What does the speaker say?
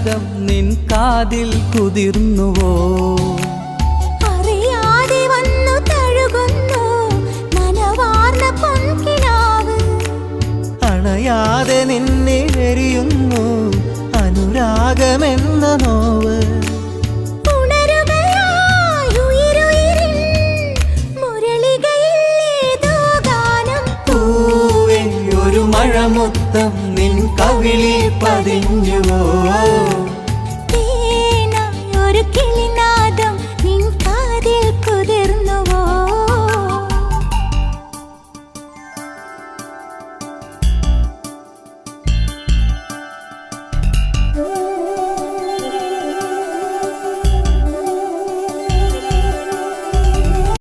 രാഗം നിൻ കാതിൽ കുതിർന്നുവോ? അറിയാതെ വന്നു തഴുകുന്നു നനവാർന്ന പൊൻകിനാവ്. അണയാതെ നിന്നെ എരിയുന്നു അനുരാഗമെന്ന നോവ്. മഴമുത്തം നിൻ കവിളിൽ പതിഞ്ഞുവോ?